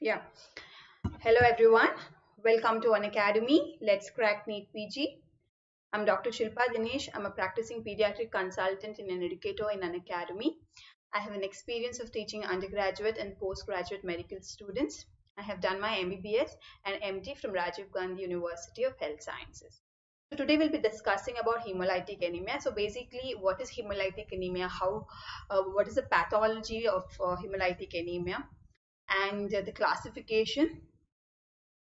Yeah. Hello everyone. Welcome to Unacademy. Let's crack NEET PG. I'm Dr. Shilpa Dinesh. I'm a practicing pediatric consultant and an educator in Unacademy. I have an experience of teaching undergraduate and postgraduate medical students. I have done my MBBS and MD from Rajiv Gandhi University of Health Sciences. So today we'll be discussing about hemolytic anemia. So basically, what is hemolytic anemia? What is the pathology of hemolytic anemia? And the classification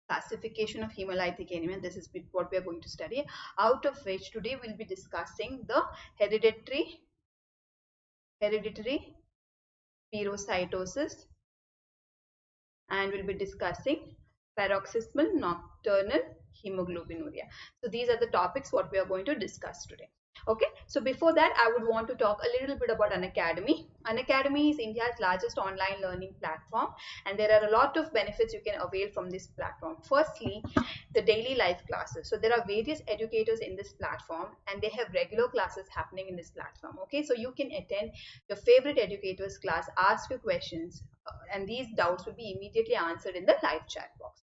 of hemolytic anemia. This is what we are going to study, out of which today we'll be discussing the hereditary spirocytosis, and we'll be discussing paroxysmal nocturnal hemoglobinuria. So these are the topics what we are going to discuss today. Okay, so before that, I would want to talk a little bit about Unacademy. Unacademy is India's largest online learning platform, and there are a lot of benefits you can avail from this platform. Firstly, the daily life classes. So there are various educators in this platform, and they have regular classes happening in this platform. Okay, so you can attend your favorite educator's class, ask your questions, and these doubts will be immediately answered in the live chat box.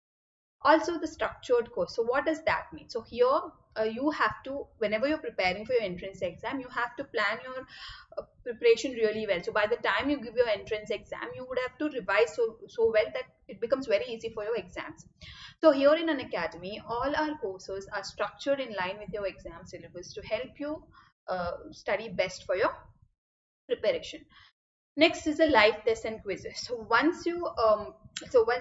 Also, the structured course. So what does that mean? So here you have to, whenever you're preparing for your entrance exam, you have to plan your preparation really well. So by the time you give your entrance exam, you would have to revise so well that it becomes very easy for your exams. So here in Unacademy, all our courses are structured in line with your exam syllabus to help you study best for your preparation. Next is the live tests and quizzes. So once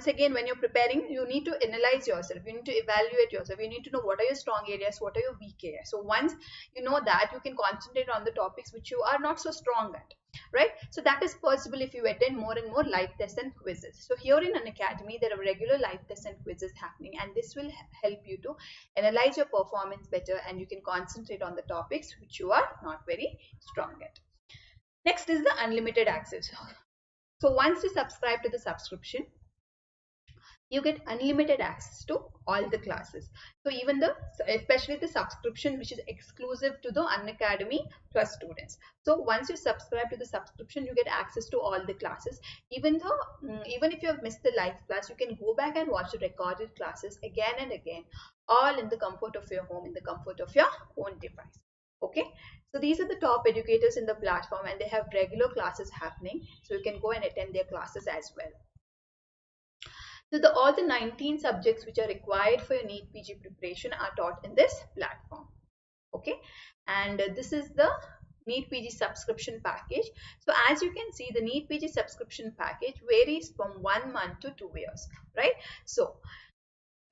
again, when you're preparing, you need to analyze yourself. You need to evaluate yourself. You need to know what are your strong areas, what are your weak areas. So once you know that, you can concentrate on the topics which you are not so strong at, right? So that is possible if you attend more and more live tests and quizzes. So here in Unacademy, there are regular live tests and quizzes happening, and this will help you to analyze your performance better, and you can concentrate on the topics which you are not very strong at. Next is the unlimited access. So once you subscribe to the subscription, you get unlimited access to all the classes. So especially the subscription which is exclusive to the Unacademy Plus students. So once you subscribe to the subscription, you get access to all the classes. Even if you have missed the live class, you can go back and watch the recorded classes again and again, all in the comfort of your home, in the comfort of your own device. Okay, so these are the top educators in the platform, and they have regular classes happening, so you can go and attend their classes as well. So all the 19 subjects which are required for your NEET PG preparation are taught in this platform. Okay, and this is the NEET PG subscription package. So as you can see, the NEET PG subscription package varies from 1 month to 2 years, right? So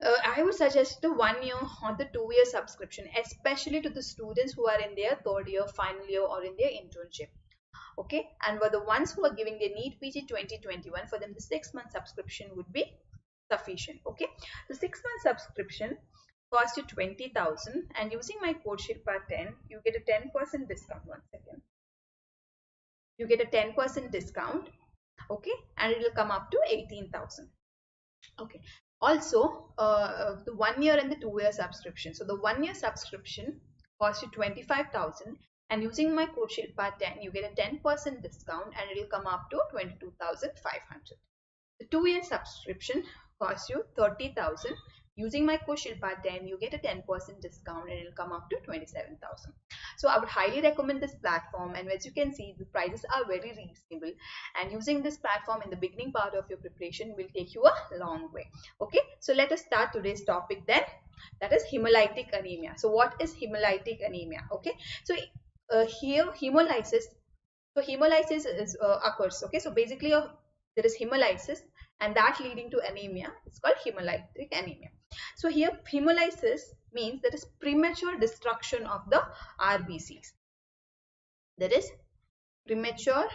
I would suggest the 1 year or the 2 year subscription, especially to the students who are in their third year, final year, or in their internship. Okay, and for the ones who are giving their NEET PG 2021, for them the 6-month subscription would be sufficient. Okay, the 6-month subscription costs you 20,000, and using my code Shilpa 10, you get a 10% discount. One second, you get a 10% discount. Okay, and it will come up to 18,000. Okay, also the 1 year and the 2 year subscription. So the 1 year subscription costs you 25,000, and using my code Shilpa 10, you get a 10% discount, and it will come up to 22,500. The 2 year subscription costs you 30,000. Using my code Shilpa 10, you get a 10% discount, and it will come up to 27,000. So I would highly recommend this platform, and as you can see, the prices are very reasonable, and using this platform in the beginning part of your preparation will take you a long way. Okay, so let us start today's topic then, that is hemolytic anemia. So what is hemolytic anemia? Okay, so here hemolysis, so hemolysis occurs. Okay, so basically there is hemolysis, and that leading to anemia is called hemolytic anemia. So here hemolysis means there is premature destruction of the RBCs. There is premature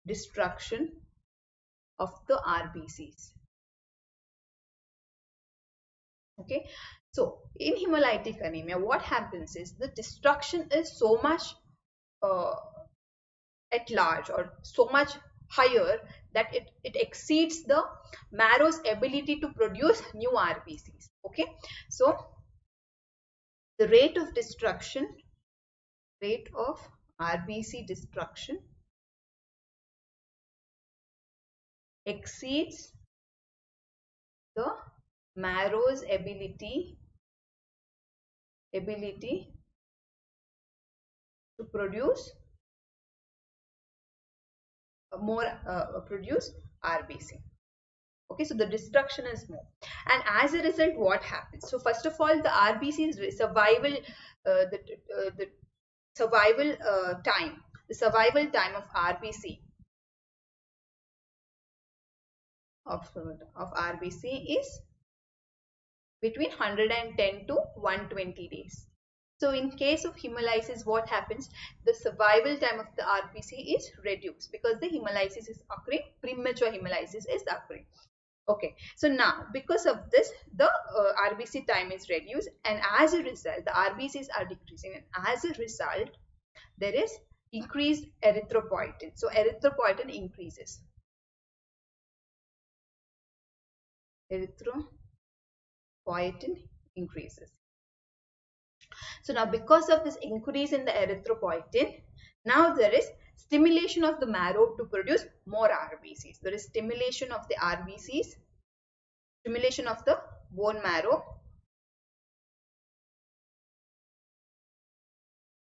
destruction of the RBCs. Okay, so in hemolytic anemia, what happens is the destruction is so much uh, at large, or so much higher, that it exceeds the marrow's ability to produce new RBCs. Okay, so the rate of RBC destruction, exceeds the marrow's ability to produce produce RBC. Okay, so the destruction is more, and as a result, what happens? So first of all, the RBC survival, the survival time, the survival time of RBC of RBC is between 110 to 120 days. So in case of hemolysis, what happens? The survival time of the RBC is reduced because the hemolysis is occurring, premature hemolysis is occurring. Okay, so now because of this, the RBC time is reduced, and as a result, the RBCs are decreasing, and as a result, there is increased erythropoietin. So erythropoietin increases. Erythropoietin increases. So now because of this increase in the erythropoietin, now there is stimulation of the marrow to produce more RBCs. There is stimulation of the RBCs, stimulation of the bone marrow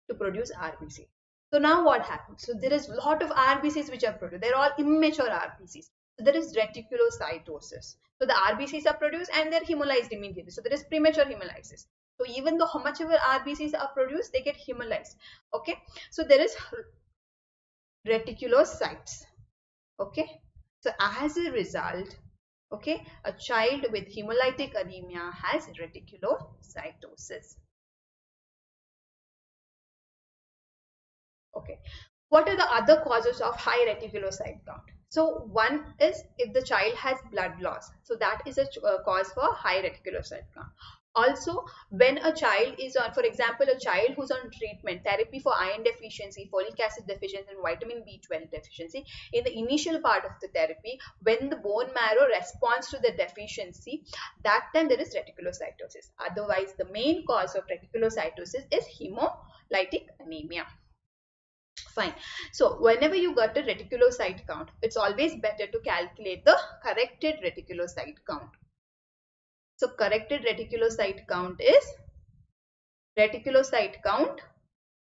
to produce RBC. So now what happens? So there is a lot of RBCs which are produced. They're all immature RBCs. So there is reticulocytosis. So the RBCs are produced and they're hemolyzed immediately. So there is premature hemolysis. So even though how much ever RBCs are produced, they get hemolyzed. Okay. So there is reticulocytes. Okay. So as a result, okay, a child with hemolytic anemia has reticulocytosis. Okay. What are the other causes of high reticulocyte count? So one is if the child has blood loss. So that is a cause for high reticulocyte count. Also, when a child is on, for example, a child who's on treatment, therapy for iron deficiency, folic acid deficiency, and vitamin B12 deficiency, in the initial part of the therapy, when the bone marrow responds to the deficiency, that time there is reticulocytosis. Otherwise, the main cause of reticulocytosis is hemolytic anemia. Fine. So whenever you got a reticulocyte count, it's always better to calculate the corrected reticulocyte count. So corrected reticulocyte count is reticulocyte count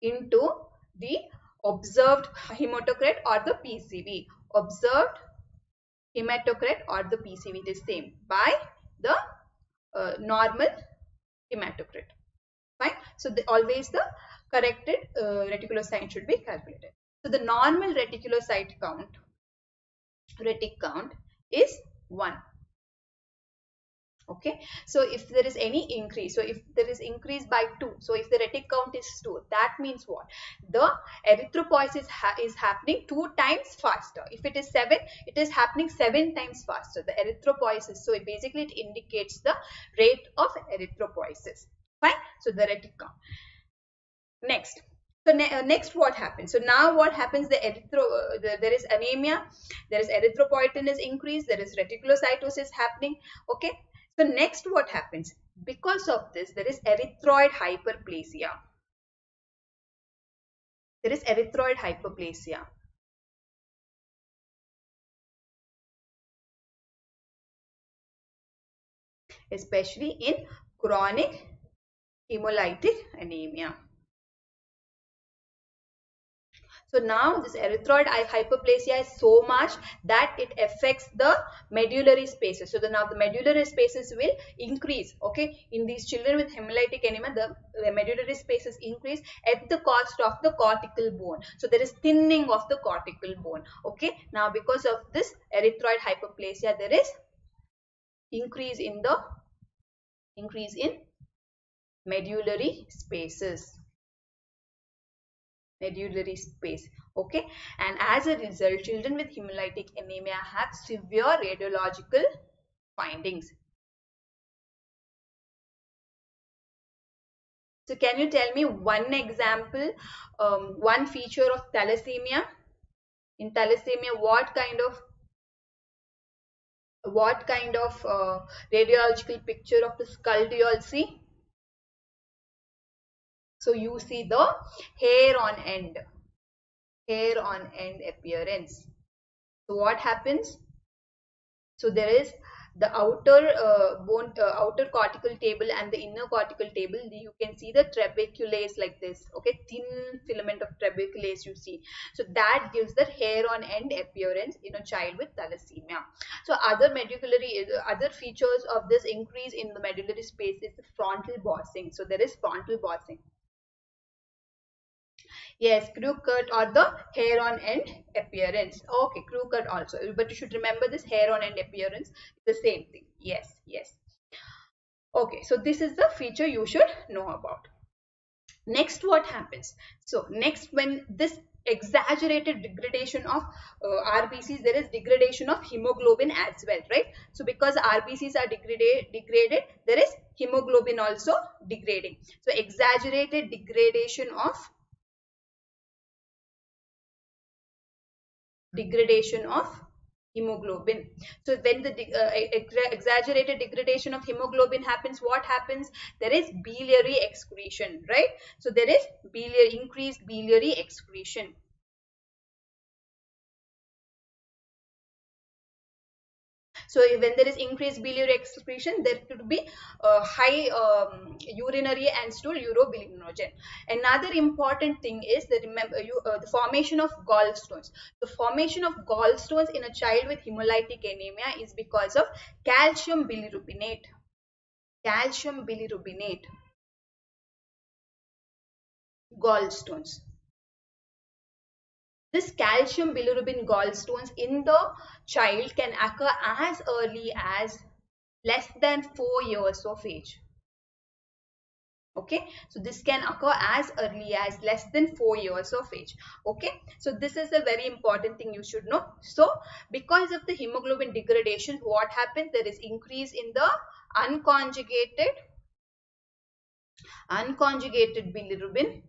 into the observed hematocrit or the PCV. Observed hematocrit or the PCV, it is same by the normal hematocrit. Fine. So always the corrected reticulocyte should be calculated. So the normal reticulocyte count, retic count is 1. Okay. So if there is any increase, so if there is increase by 2, so if the retic count is 2, that means what? The erythropoiesis is happening 2 times faster. If it is 7, it is happening 7 times faster. The erythropoiesis. So basically it indicates the rate of erythropoiesis. Fine. So the retic count. Next. So next what happens? So now what happens? There is anemia, there is erythropoietin is increased, there is reticulocytosis happening. Okay. So next what happens? Because of this, there is erythroid hyperplasia. There is erythroid hyperplasia. Especially in chronic hemolytic anemia. So now this erythroid hyperplasia is so much that it affects the medullary spaces. So now the medullary spaces will increase. Okay, in these children with hemolytic anemia, the medullary spaces increase at the cost of the cortical bone. So there is thinning of the cortical bone. Okay, now because of this erythroid hyperplasia, there is increase in medullary spaces. Medullary space. Okay, and as a result, children with hemolytic anemia have severe radiological findings. So can you tell me one example, one feature of thalassemia? In thalassemia, what kind of radiological picture of the skull do you all see? So you see the hair on end appearance. So what happens? So there is the outer outer cortical table and the inner cortical table. You can see the trabeculase like this. Okay, thin filament of trabeculase you see. So that gives the hair on end appearance in a child with thalassemia. So other features of this increase in the medullary space is the frontal bossing. So there is frontal bossing. Yes, crew cut or the hair on end appearance. Okay, crew cut also. But you should remember this hair on end appearance, the same thing. Yes, yes. Okay, so this is the feature you should know about. Next, what happens? So next, when this exaggerated degradation of RBCs, there is degradation of hemoglobin as well, right? So because RBCs are degraded, there is hemoglobin also degrading. So exaggerated degradation of hemoglobin. So when the exaggerated degradation of hemoglobin happens, what happens? There is biliary excretion, right? So there is increased biliary excretion. So when there is increased biliary excretion, there could be high urinary and stool urobilinogen. Another important thing is the the formation of gallstones. The formation of gallstones in a child with hemolytic anemia is because of calcium bilirubinate. Calcium bilirubinate gallstones. This calcium bilirubin gallstones in the child can occur as early as less than 4 years of age. Okay, so this can occur as early as less than 4 years of age. Okay, so this is a very important thing you should know. So because of the hemoglobin degradation, what happens? There is increase in the unconjugated bilirubin,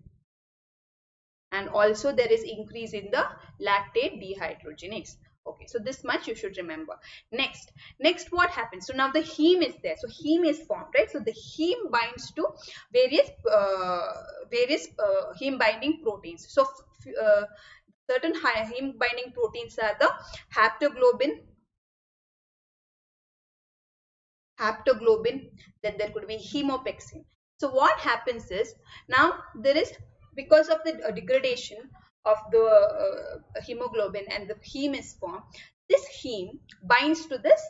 and also there is increase in the lactate dehydrogenase. Okay, so this much you should remember. Next what happens? So now the heme is there. So heme is formed, right? So the heme binds to various heme binding proteins. So certain heme binding proteins are the haptoglobin, then there could be hemopexin. So what happens is, now there is, because of the degradation of the hemoglobin and the heme is formed, this heme binds to this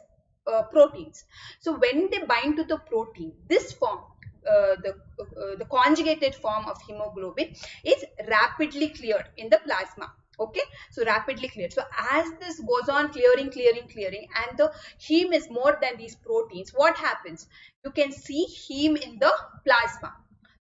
proteins. So when they bind to the protein, this form, the conjugated form of hemoglobin is rapidly cleared in the plasma. Okay, so rapidly cleared. So as this goes on clearing, and the heme is more than these proteins, what happens? You can see heme in the plasma.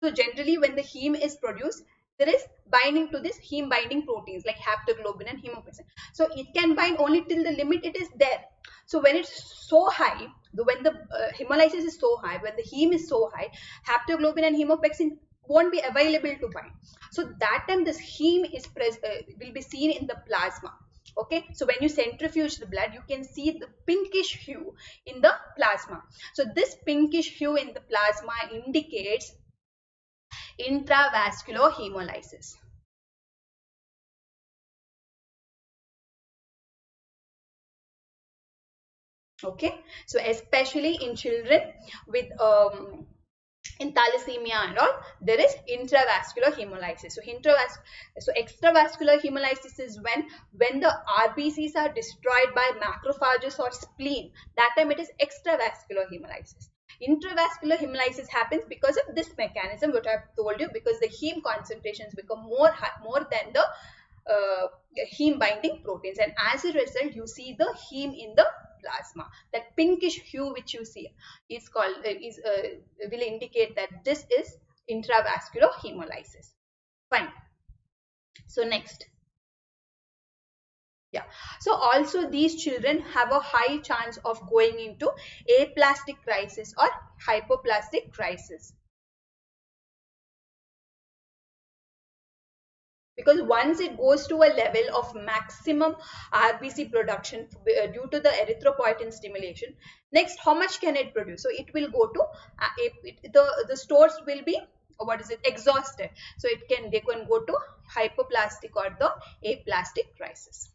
So generally when the heme is produced, there is binding to this heme binding proteins like haptoglobin and hemopexin. So it can bind only till the limit it is there. So when it's so high, when the hemolysis is so high, when the heme is so high, haptoglobin and hemopexin won't be available to bind. So that time this heme is will be seen in the plasma. Okay, so when you centrifuge the blood, you can see the pinkish hue in the plasma. So this pinkish hue in the plasma indicates intravascular hemolysis. Okay, so especially in children with in thalassemia and all, there is intravascular hemolysis. So extravascular hemolysis is when the RBCs are destroyed by macrophages or spleen. That time it is extravascular hemolysis. Intravascular hemolysis happens because of this mechanism what I've told you, because the heme concentrations become more than the heme binding proteins, and as a result you see the heme in the plasma. That pinkish hue which you see is called will indicate that this is intravascular hemolysis. Fine. So next, yeah, so also these children have a high chance of going into aplastic crisis or hypoplastic crisis, because once it goes to a level of maximum RBC production due to the erythropoietin stimulation, next how much can it produce? So it will go to the stores will be, what is it, exhausted. So they can go to hypoplastic or the aplastic crisis.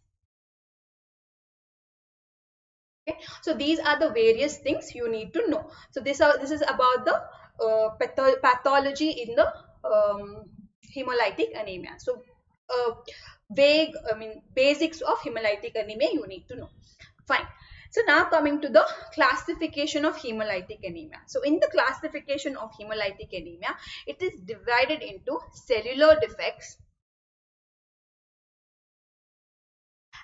Okay, so these are the various things you need to know. So this is about the pathology in the hemolytic anemia. So basics of hemolytic anemia you need to know. Fine. So now coming to the classification of hemolytic anemia. So in the classification of hemolytic anemia, it is divided into cellular defects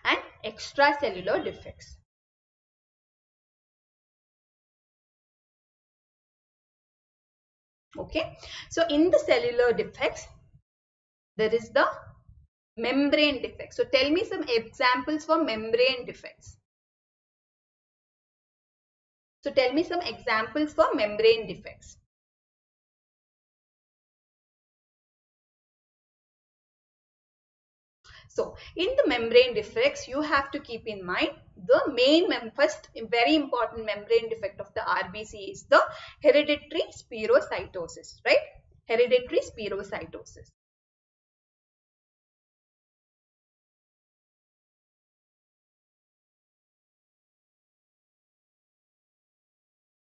and extracellular defects. Okay, so in the cellular defects, there is the membrane defects. So tell me some examples for membrane defects. So tell me some examples for membrane defects. So in the membrane defects, you have to keep in mind the first very important membrane defect of the RBC is the hereditary spirocytosis, right? Hereditary spirocytosis.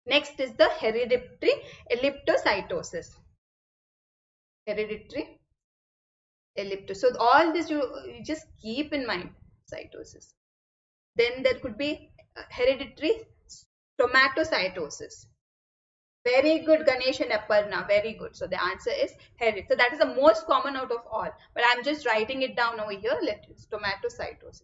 Next is the hereditary elliptocytosis. Hereditary elliptocytosis. So all this you just keep in mind, cytosis. Then there could be hereditary stomatocytosis. Very good, Ganesh and Aparna. Very good. So the answer is hereditary. So that is the most common out of all. But I'm just writing it down over here. Let it stomatocytosis.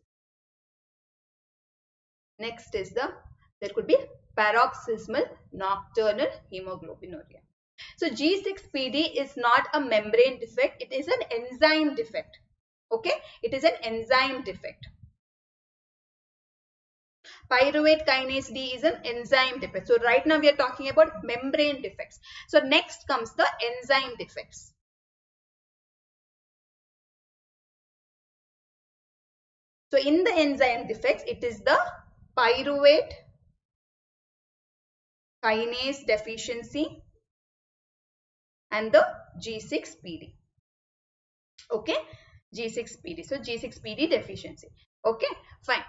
Next is there could be paroxysmal nocturnal hemoglobinuria. So G6PD is not a membrane defect. It is an enzyme defect. Okay. It is an enzyme defect. Pyruvate kinase D is an enzyme defect. So right now we are talking about membrane defects. So next comes the enzyme defects. So in the enzyme defects, it is the pyruvate kinase deficiency and the G6PD. Okay, G6PD. So G6PD deficiency. Okay, fine.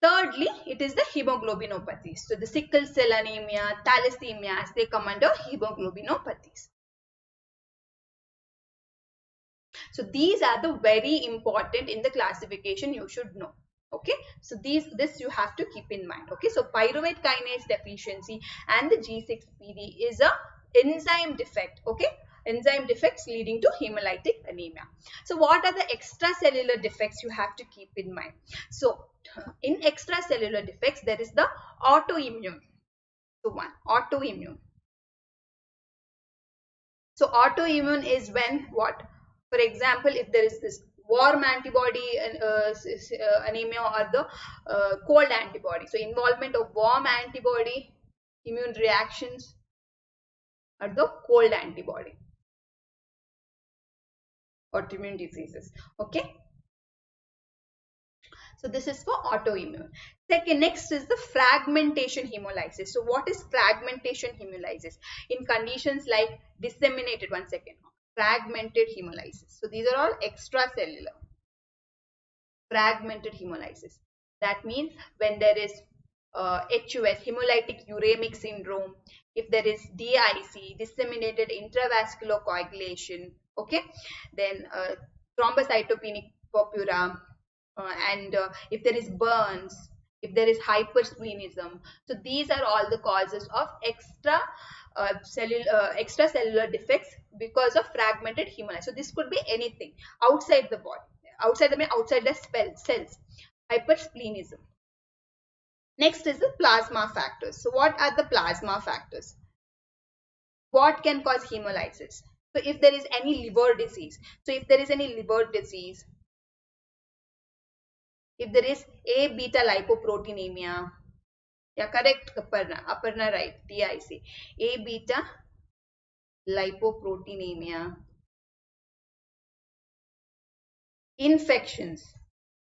Thirdly, it is the hemoglobinopathies. So the sickle cell anemia, thalassemias, they come under hemoglobinopathies. So these are the very important in the classification you should know. Okay, so this you have to keep in mind. Okay, so pyruvate kinase deficiency and the G6PD is a enzyme defect. Okay, enzyme defects leading to hemolytic anemia. So what are the extracellular defects you have to keep in mind? So in extracellular defects, there is the autoimmune. So one, autoimmune. So autoimmune is when what? For example, if there is this warm antibody anemia or the cold antibody. So involvement of warm antibody immune reactions or the cold antibody. Autoimmune diseases. Okay. So this is for autoimmune. Second, next is the fragmentation hemolysis. So what is fragmentation hemolysis? In conditions like disseminated, one second, fragmented hemolysis. So these are all extracellular. Fragmented hemolysis. That means when there is HUS, hemolytic uremic syndrome, if there is DIC, disseminated intravascular coagulation, okay, then thrombocytopenic purpura, and if there is burns, if there is hypersplenism. So these are all the causes of extracellular defects because of fragmented hemolysis. So this could be anything outside the body, outside the cells, hypersplenism. Next is the plasma factors. So what are the plasma factors? What can cause hemolysis? So if there is any liver disease, if there is A beta lipoproteinemia, yeah, correct, Aparna right, DIC, A beta lipoproteinemia, infections,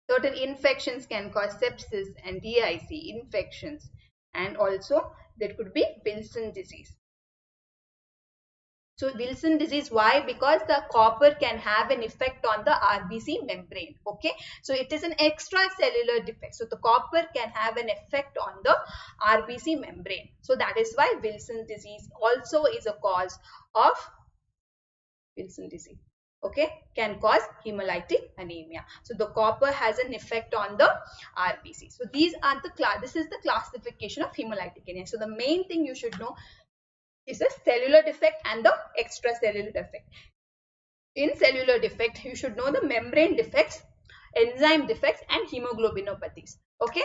certain infections can cause sepsis and DIC infections, and also there could be Wilson disease. So Wilson disease, why? Because the copper can have an effect on the RBC membrane. Okay, so it is an extracellular defect. So the copper can have an effect on the RBC membrane. So that is why Wilson disease also is a cause of Wilson disease. Okay, can cause hemolytic anemia. So the copper has an effect on the RBC. So these are the this is the classification of hemolytic anemia. So the main thing you should know is a cellular defect and the extracellular defect. In cellular defect, you should know the membrane defects, enzyme defects, and hemoglobinopathies. Okay,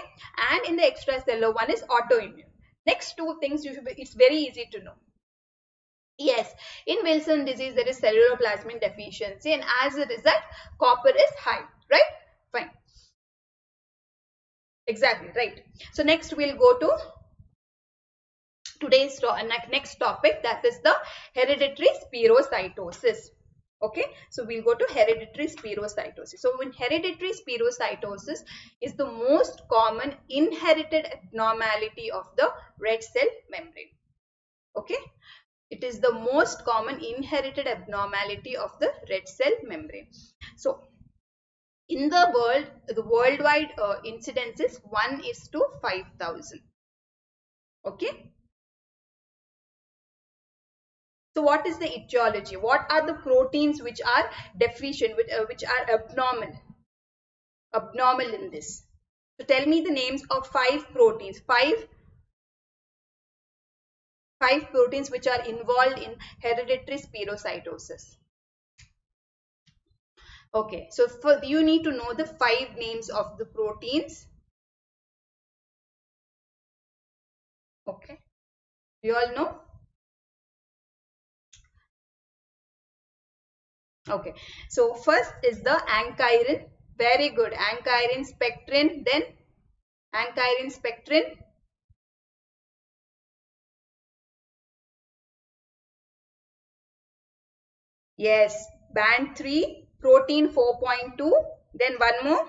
and in the extracellular one is autoimmune. Next two things you should it's very easy to know. Yes, in Wilson disease there is cellular plasmin deficiency, and as a result copper is high, right? Fine, exactly right. So next we'll go to today's next topic, that is the hereditary spirocytosis. Okay, so we'll go to hereditary spirocytosis. So in hereditary spirocytosis is the most common inherited abnormality of the red cell membrane. Okay, it is the most common inherited abnormality of the red cell membrane. So in the world, the worldwide incidence is 1:5,000. Okay. So what is the etiology? What are the proteins which are deficient, which are abnormal in this? So tell me the names of five proteins, five proteins which are involved in hereditary spirocytosis. Okay, so you need to know the five names of the proteins. Okay, you all know? Okay, so first is the ankyrin. Very good. Ankyrin spectrin, then ankyrin spectrin. Yes, band 3, protein 4.2, then one more.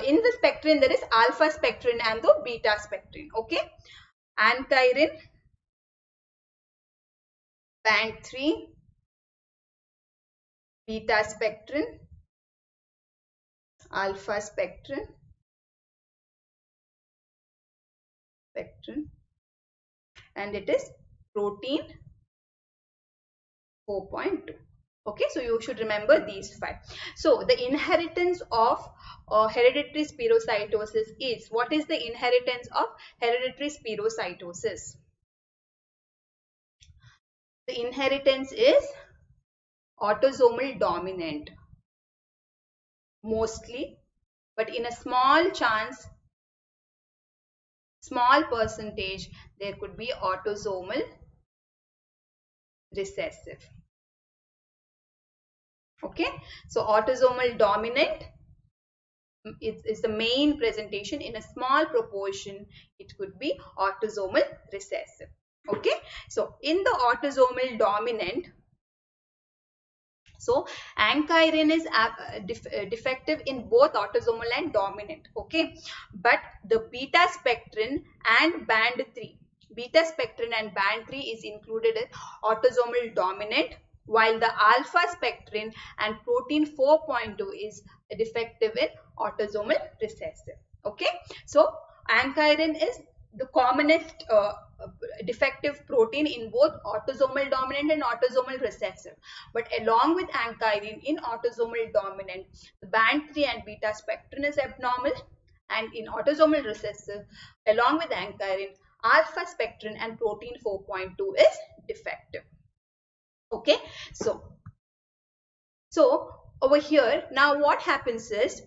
In the spectrin there is alpha spectrin and the beta spectrin. Okay, ankyrin, band 3, beta spectrin, alpha spectrin, and it is protein 4.2. Okay, so you should remember these five. So the inheritance of hereditary spirocytosis is, what is the inheritance of hereditary spirocytosis? The inheritance is autosomal dominant mostly, but in a small chance, small percentage, there could be autosomal recessive. Okay, so autosomal dominant is the main presentation. In a small proportion, it could be autosomal recessive. Okay, so in the autosomal dominant, so ankyrin is defective in both autosomal and dominant. Okay, but the beta spectrin and band 3, beta spectrin and band 3 is included in autosomal dominant, while the alpha spectrin and protein 4.2 is defective in autosomal recessive. Okay, so ankyrin is the commonest defective protein in both autosomal dominant and autosomal recessive, but along with ankyrin in autosomal dominant, the band 3 and beta spectrin is abnormal, and in autosomal recessive along with ankyrin, alpha spectrin and protein 4.2 is defective. Okay, so over here now what happens is,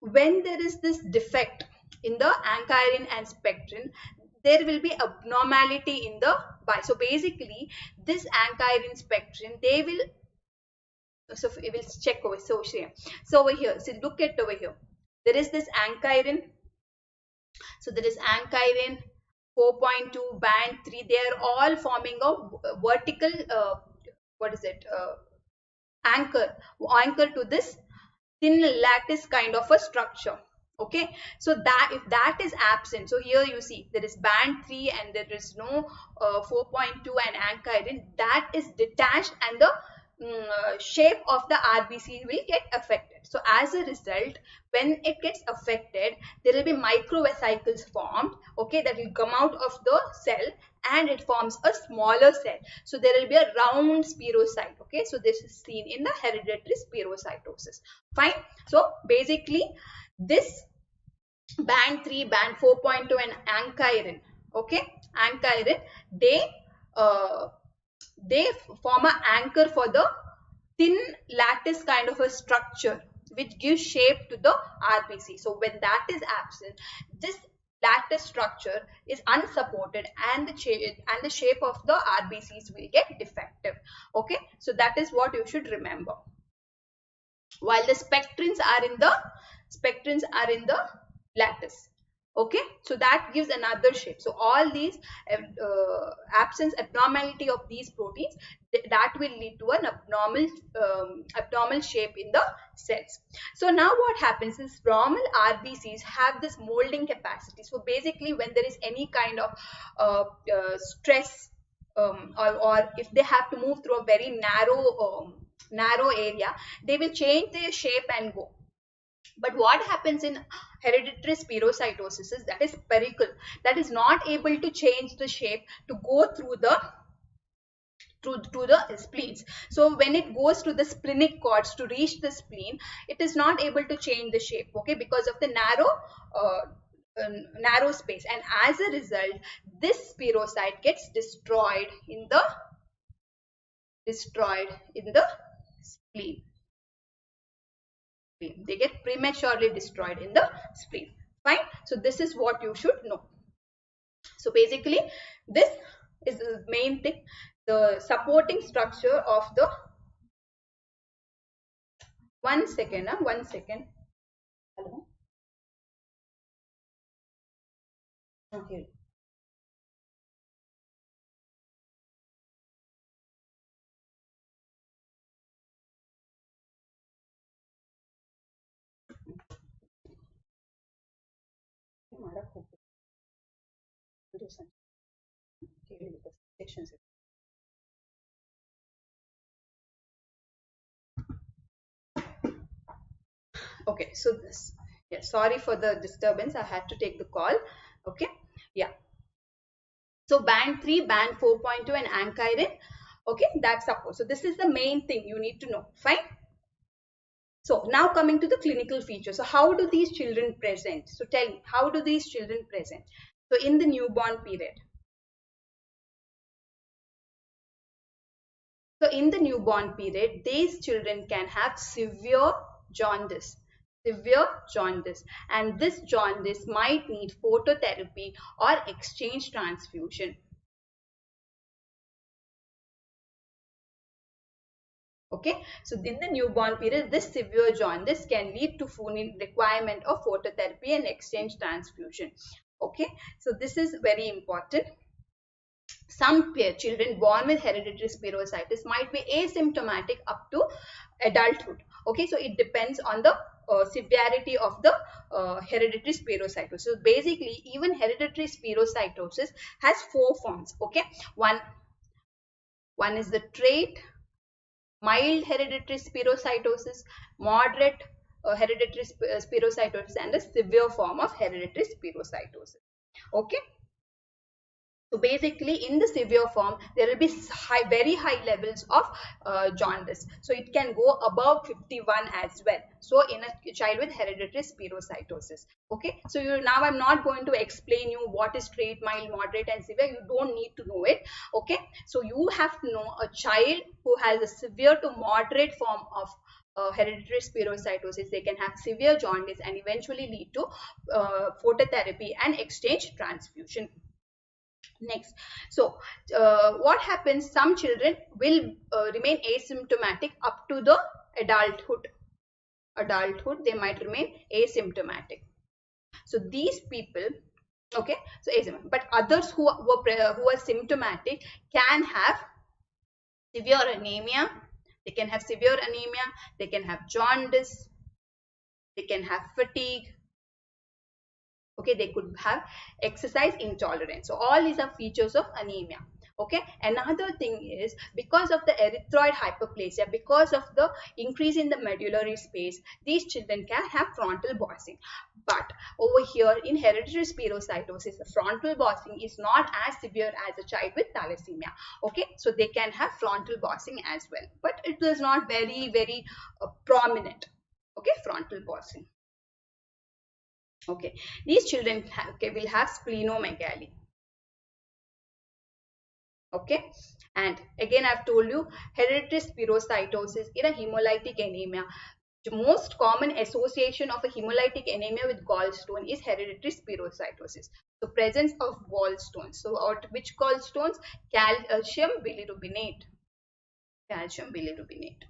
when there is this defect in the ankyrin and spectrin, there will be abnormality in the so basically this ankyrin spectrin, they will, so we will check over, so over here, so look at over here, there is this ankyrin, so there is ankyrin 4.2, band 3, they are all forming a vertical what is it, anchor to this thin lattice kind of a structure. Okay, so that if that is absent, so here you see there is band 3 and there is no 4.2 and ankyrin, that is detached, and the shape of the RBC will get affected. So as a result, when it gets affected, there will be microvesicles formed, okay, that will come out of the cell and it forms a smaller cell. So there will be a round spirocyte. Okay, so this is seen in the hereditary spirocytosis. Fine. So basically this band 3, band 4.2 and ankyrin, okay, ankyrin, they uh, they form an anchor for the thin lattice kind of a structure which gives shape to the RBC. So when that is absent, this lattice structure is unsupported and the shape of the RBCs will get defective. Okay, so that is what you should remember. While the spectrins are in the lattice. Okay, so that gives another shape. So all these absence, abnormality of these proteins, that will lead to an abnormal shape in the cells. So now what happens is normal RBCs have this molding capacity. So basically when there is any kind of stress, or if they have to move through a very narrow area, they will change their shape and go. But what happens in hereditary spirocytosis is that is spherical, that is not able to change the shape to go through to the spleens. So when it goes to the splenic cords to reach the spleen, it is not able to change the shape, okay, because of the narrow space, and as a result this spirocyte gets destroyed in the spleen. They get prematurely destroyed in the spleen. Fine. So this is what you should know. So basically this is the main thing, the supporting structure of the, one second. Hello. Okay. Okay, so this, yeah, sorry for the disturbance, I had to take the call. Okay, yeah. So band 3, band 4.2 and ankyrin, okay, that's support. So this is the main thing you need to know. Fine. So now coming to the clinical features. So how do these children present? So tell me, how do these children present? So in the newborn period. So in the newborn period, these children can have jaundice, severe jaundice, and this jaundice might need phototherapy or exchange transfusion. Okay, so in the newborn period, this severe jaundice can lead to requirement of phototherapy and exchange transfusion. Okay, so this is very important. Some children born with hereditary spirocytosis might be asymptomatic up to adulthood. Okay, so it depends on the severity of the hereditary spirocytosis. So basically, even hereditary spirocytosis has 4 forms. Okay, one is the trait, mild hereditary spirocytosis, moderate hereditary spirocytosis, and a severe form of hereditary spirocytosis. Okay. So basically, in the severe form, there will be very high levels of jaundice. So it can go above 51 as well. So in a child with hereditary spirocytosis. Okay. So now I'm not going to explain you what is trait, mild, moderate, and severe. You don't need to know it. Okay. So you have to know a child who has a severe to moderate form of hereditary spirocytosis. They can have severe jaundice and eventually lead to phototherapy and exchange transfusion. Next, so what happens, some children will remain asymptomatic up to the adulthood they might remain asymptomatic. So these people, okay, so asymptomatic, but others who are symptomatic can have severe anemia, they can have severe anemia, they can have jaundice, they can have fatigue, Okay, they could have exercise intolerance. So all these are features of anemia. Okay, another thing is because of the erythroid hyperplasia, because of the increase in the medullary space, these children can have frontal bossing. But over here in hereditary spirocytosis, the frontal bossing is not as severe as a child with thalassemia. Okay, so they can have frontal bossing as well, but it is not very prominent. Okay, frontal bossing. Okay, these children will have splenomegaly. Okay, and again I've told you hereditary spirocytosis in a hemolytic anemia. The most common association of a hemolytic anemia with gallstone is hereditary spirocytosis. So presence of gallstones. So which gallstones? Calcium bilirubinate. Calcium bilirubinate.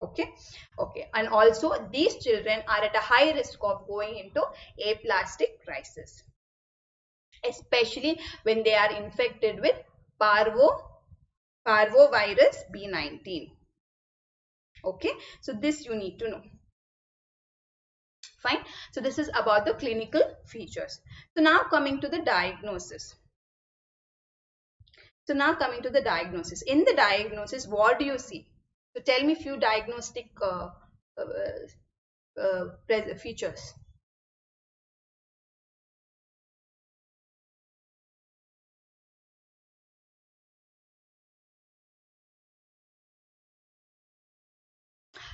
Okay, okay, and also these children are at a high risk of going into aplastic crisis, especially when they are infected with parvovirus B19. Okay, so this you need to know. Fine. So this is about the clinical features. So now coming to the diagnosis. In the diagnosis, what do you see? So tell me few diagnostic features.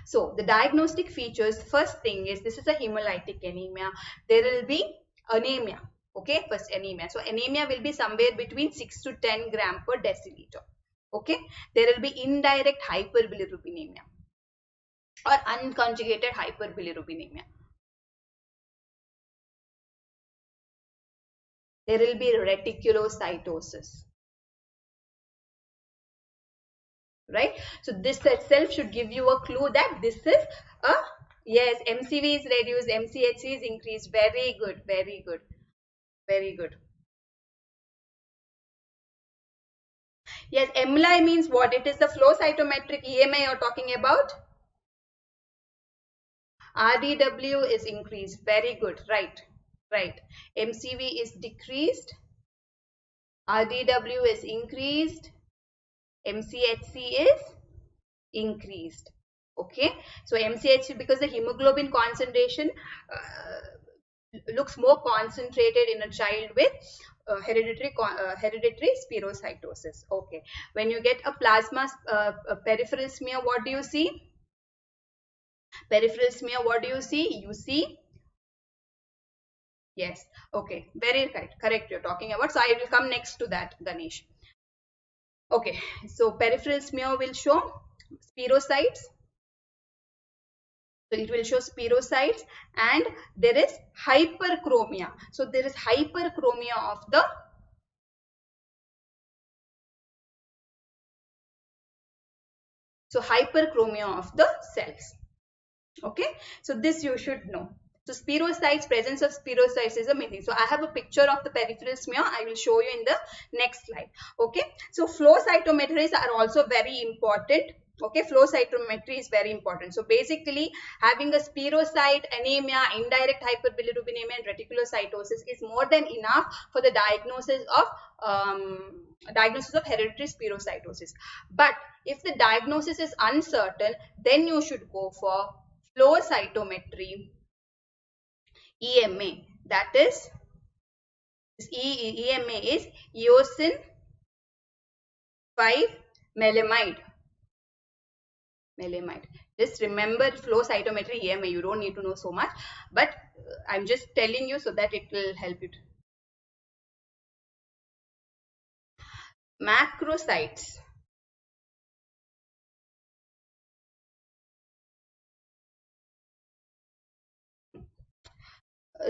So the diagnostic features, first thing is this is a hemolytic anemia. There will be anemia. Okay, first anemia. So anemia will be somewhere between 6 to 10 gram per deciliter. Okay, there will be indirect hyperbilirubinemia or unconjugated hyperbilirubinemia. There will be reticulocytosis. Right, so this itself should give you a clue that this is a, yes, MCV is reduced, MCHC is increased. Very good, very good, very good. Yes, MLI means what? It is the flow cytometric EMA you're talking about. RDW is increased. Very good. Right. Right. MCV is decreased. RDW is increased. MCHC is increased. Okay. So MCHC, because the hemoglobin concentration looks more concentrated in a child with hereditary spirocytosis. Okay. When you get a plasma peripheral smear, what do you see? Peripheral smear, what do you see? You see, yes, okay, very correct you're talking about. So I will come next to that, Ganesh. Okay, so peripheral smear will show spirocytes. So it will show spirocytes, and there is hyperchromia. So there is hyperchromia of the, so hyperchromia of the cells. Okay, so this you should know. So spirocytes, presence of spirocytes is amazing. So I have a picture of the peripheral smear. I will show you in the next slide. Okay, so flow cytometers are also very important. Okay, flow cytometry is very important. So basically having a spirocyte, anemia, indirect hyperbilirubinemia and reticulocytosis is more than enough for the diagnosis of hereditary spirocytosis. But if the diagnosis is uncertain, then you should go for flow cytometry EMA, that is EMA is eosin 5 melamide. Just remember flow cytometry EMA, you don't need to know so much, but I'm just telling you so that it will help you. Macrocytes.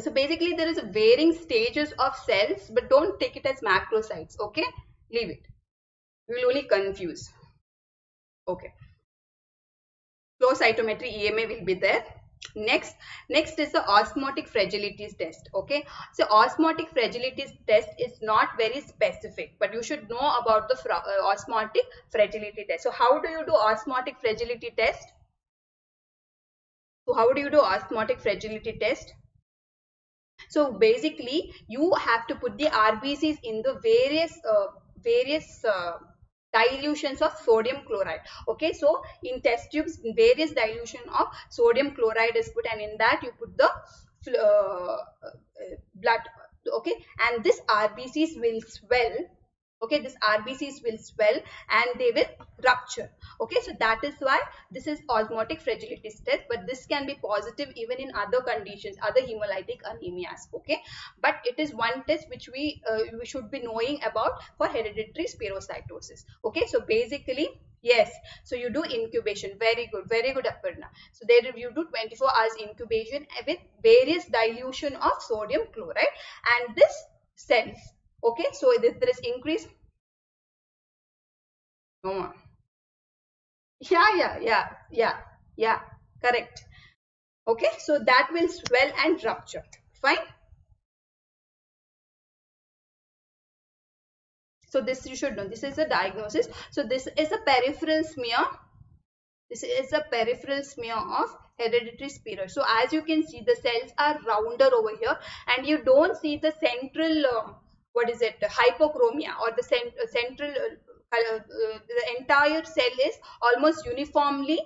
So basically there is a varying stages of cells, but don't take it as macrocytes. Okay, leave it, you will only confuse. Okay, flow cytometry EMA will be there. Next is the osmotic fragility test. Okay, so osmotic fragility test is not very specific, but you should know about the osmotic fragility test. So how do you do osmotic fragility test? So how do you do osmotic fragility test? So basically, you have to put the RBCs in the various dilutions of sodium chloride. Okay, so in test tubes, various dilution of sodium chloride is put, and in that you put the blood. Okay, and this RBCs will swell. Okay, this RBCs will swell and they will rupture. Okay, so that is why this is osmotic fragility test, but this can be positive even in other conditions, other hemolytic anemias. Okay, but it is one test which we should be knowing about for hereditary spirocytosis. Okay, so basically, yes, so you do incubation. Very good, Aparna. So there you do 24 hours incubation with various dilution of sodium chloride, and this cells. Okay, so there is increase. No. Yeah. Correct. Okay, so that will swell and rupture. Fine. So this you should know. This is a diagnosis. So this is a peripheral smear. This is a peripheral smear of hereditary spirocytosis. So as you can see, the cells are rounder over here, and you don't see the central, what is it, hypochromia, or the central, the entire cell is almost uniformly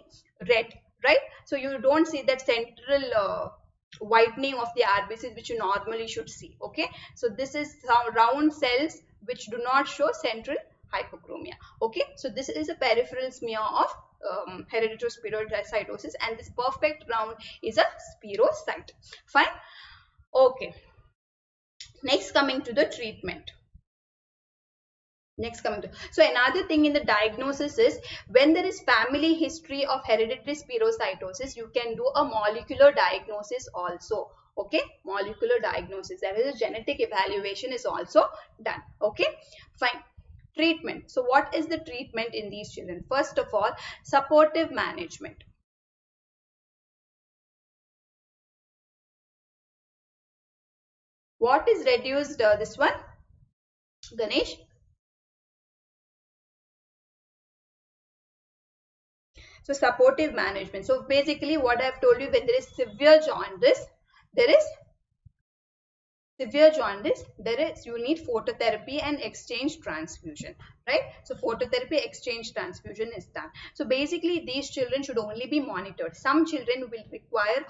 red, right? So you don't see that central whitening of the RBCs which you normally should see. Okay, so this is some round cells which do not show central hypochromia. Okay, so this is a peripheral smear of hereditary spirocytosis, and this perfect round is a spirocyte. Fine. Okay, next coming to the treatment. So another thing in the diagnosis is, when there is family history of hereditary spirocytosis, you can do a molecular diagnosis also. Okay, molecular diagnosis, that is a genetic evaluation is also done. Okay, fine. Treatment. So what is the treatment in these children? First of all, supportive management. What is reduced, this one, Ganesh? So supportive management. So basically what I've told you, when there is severe jaundice, you need phototherapy and exchange transfusion, right? So phototherapy, exchange transfusion is done. So basically these children should only be monitored. Some children will require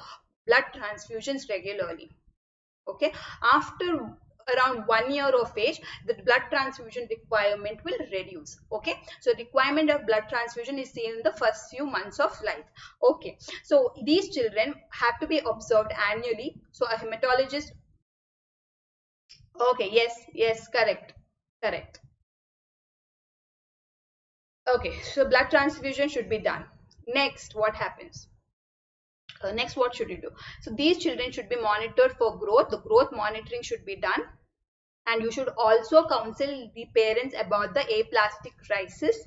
blood transfusions regularly. Okay, after around 1 year of age, the blood transfusion requirement will reduce. Okay, so requirement of blood transfusion is seen in the first few months of life. Okay, so these children have to be observed annually. So a hematologist. Okay, yes, correct. Okay, so blood transfusion should be done. Next, what happens? Next, what should you do? So these children should be monitored for growth. The growth monitoring should be done, and you should also counsel the parents about the aplastic crisis.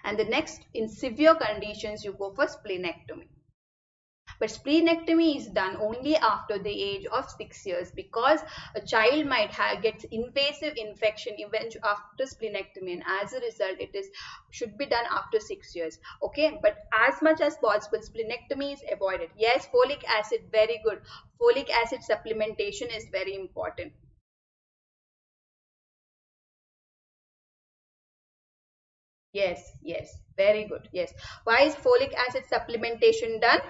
And the next, in severe conditions, you go for splenectomy. But splenectomy is done only after the age of 6 years, because a child might get invasive infection even after splenectomy, and as a result it is should be done after 6 years. Okay, but as much as possible splenectomy is avoided. Yes, folic acid, very good. Folic acid supplementation is very important. Yes, very good. Yes. Why is folic acid supplementation done?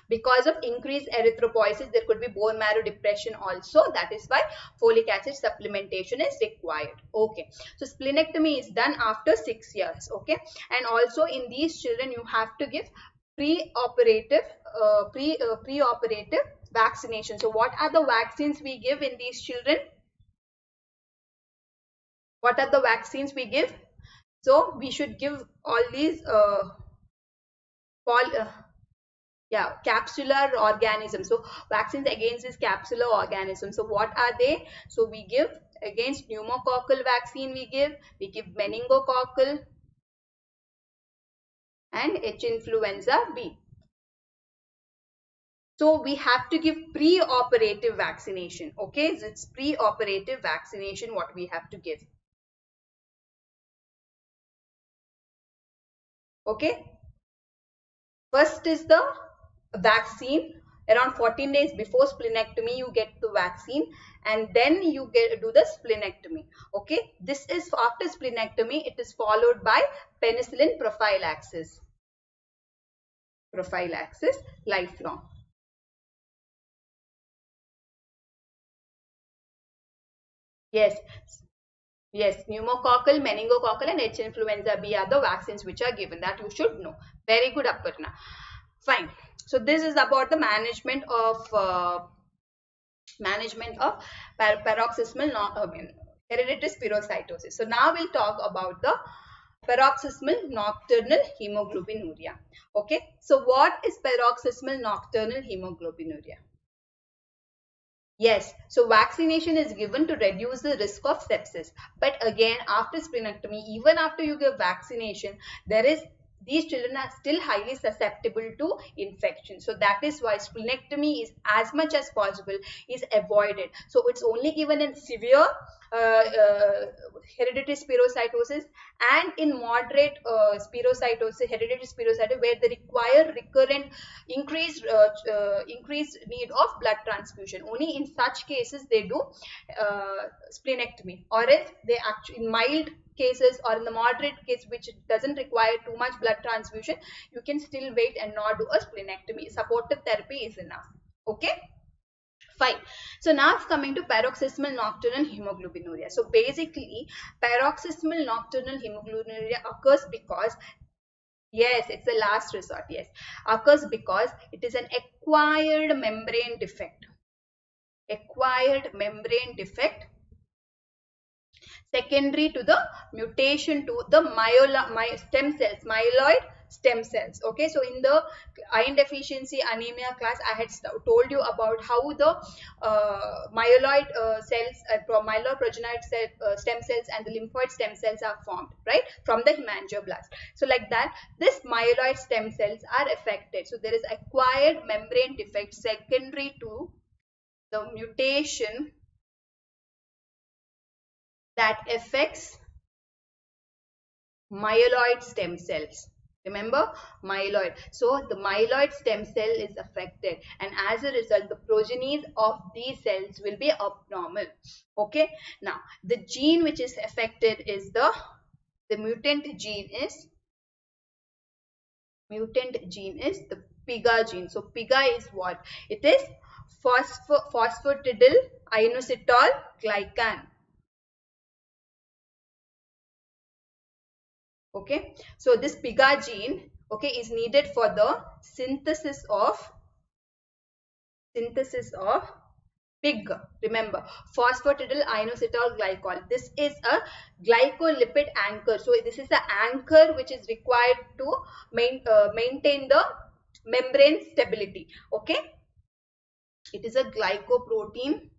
Because of increased erythropoiesis, there could be bone marrow depression also. That is why folic acid supplementation is required. Okay, so splenectomy is done after 6 years. Okay, and also in these children you have to give preoperative vaccination. So what are the vaccines we give in these children? What are the vaccines we give? So we should give all these yeah, capsular organisms. So vaccines against this capsular organism. So what are they? So we give against pneumococcal vaccine, we give meningococcal and H influenza B. So we have to give pre-operative vaccination. Okay, so it's pre-operative vaccination what we have to give. Okay, First is the vaccine. Around 14 days before splenectomy, you get the vaccine, and then you do the splenectomy. Okay, this is after splenectomy. It is followed by penicillin prophylaxis. Prophylaxis, lifelong. Yes. Yes, pneumococcal, meningococcal, and H influenza B are the vaccines which are given. That you should know. Very good, Aparna. Fine. So this is about the management of paroxysmal hereditary spirocytosis. So now we'll talk about the paroxysmal nocturnal hemoglobinuria. Okay. So what is paroxysmal nocturnal hemoglobinuria? Yes, so vaccination is given to reduce the risk of sepsis. But again, after splenectomy, even after you give vaccination, there is these children are still highly susceptible to infection. So that is why splenectomy is as much as possible is avoided. So it's only given in severe hereditary spirocytosis and in moderate spirocytosis, hereditary spirocytosis, where they require recurrent increased need of blood transfusion. Only in such cases they do splenectomy, or else they actually in mild cases or in the moderate case which doesn't require too much blood transfusion, you can still wait and not do a splenectomy. Supportive therapy is enough. Okay. Fine. So now it's coming to paroxysmal nocturnal hemoglobinuria. So basically, paroxysmal nocturnal hemoglobinuria occurs because, yes, it's the last resort. Yes, occurs because it is an acquired membrane defect. Acquired membrane defect secondary to the mutation to the stem cells, myeloid stem cells. Okay, so in the iron deficiency anemia class, I had told you about how the myeloid cells, myeloid progenitor stem cells and the lymphoid stem cells are formed, right, from the hemangioblast. So like that, this myeloid stem cells are affected. So there is acquired membrane defect secondary to the mutation that affects myeloid stem cells. Remember, myeloid. So the myeloid stem cell is affected, and as a result, the progenies of these cells will be abnormal. Okay. Now, the gene which is affected is the mutant gene is the PIGA gene. So PIGA is what? It is phosphatidyl inositol glycan. Okay, so this PIGA gene, okay, is needed for the synthesis of PIG. Remember, phosphatidyl inositol glycol. This is a glycolipid anchor. So this is the anchor which is required to maintain the membrane stability. Okay, it is a glycoprotein.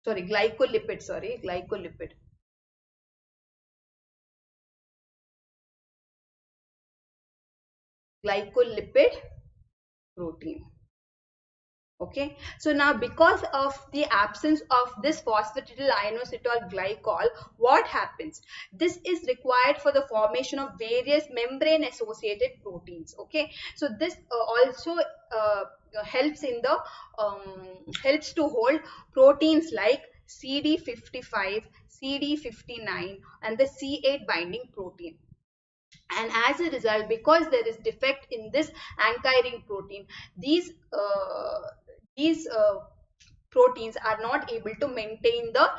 Sorry, glycolipid. Sorry, glycolipid. Glycolipid protein. Okay, so now because of the absence of this phosphatidyl inositol glycol, what happens? This is required for the formation of various membrane associated proteins. Okay, so this also helps in the helps to hold proteins like CD55, CD59 and the C8 binding protein. And as a result, because there is defect in this anchoring protein, these proteins are not able to maintain the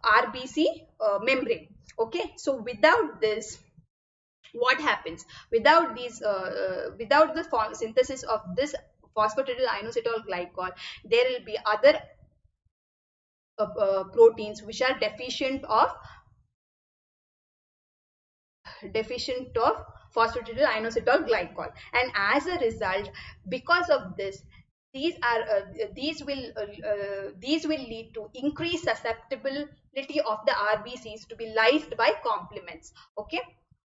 RBC membrane. Okay, so without this, what happens? Without these without the synthesis of this phosphatidyl inositol glycol, there will be other proteins which are deficient of phosphatidyl inositol glycol, and as a result, because of this, these will lead to increased susceptibility of the RBCs to be lysed by complements. Okay,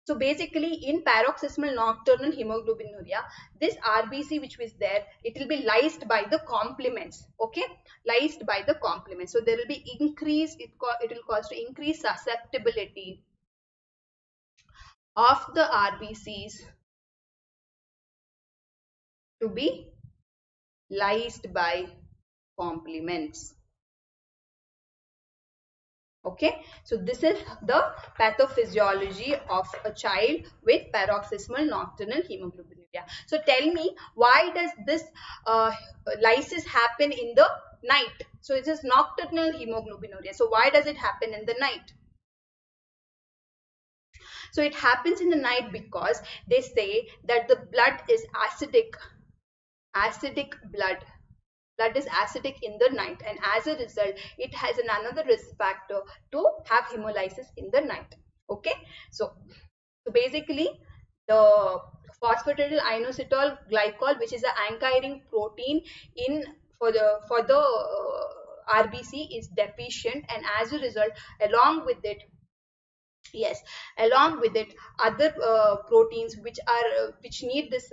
so basically in paroxysmal nocturnal hemoglobinuria, this RBC which was there, it will be lysed by the complements. Okay, lysed by the complements. So there will be increased, it will cause to increase susceptibility of the RBCs to be lysed by complements. Okay, so this is the pathophysiology of a child with paroxysmal nocturnal hemoglobinuria. So tell me, why does this lysis happen in the night? So it is nocturnal hemoglobinuria. So why does it happen in the night? So it happens in the night because they say that the blood is acidic blood. Blood is acidic in the night, and as a result it has another risk factor to have hemolysis in the night. Okay, so basically the phosphatidylinositol glycol, which is an anchoring protein in for the RBC, is deficient, and as a result, along with it, yes, along with it, other proteins which need this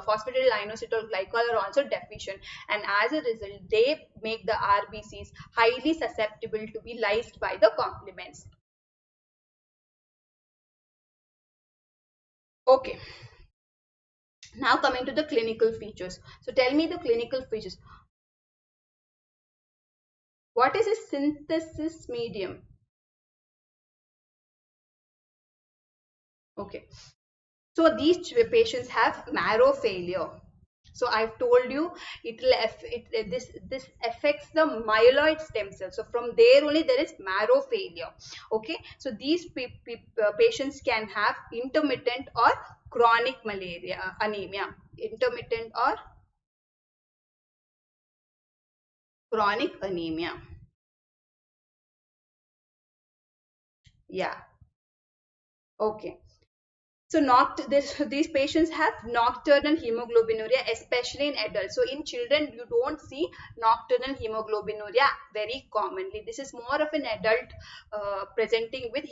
phosphatidylinositol glycol are also deficient, and as a result they make the RBCs highly susceptible to be lysed by the complements. Okay, now coming to the clinical features. So tell me the clinical features. What is a synthesis medium? Okay, so these patients have marrow failure. So I've told you this affects the myeloid stem cells. So from there only there is marrow failure. Okay, so these patients can have intermittent or chronic malaria anemia. Intermittent or chronic anemia. Yeah. Okay. So these patients have nocturnal hemoglobinuria, especially in adults. So in children, you don't see nocturnal hemoglobinuria very commonly. This is more of an adult presenting with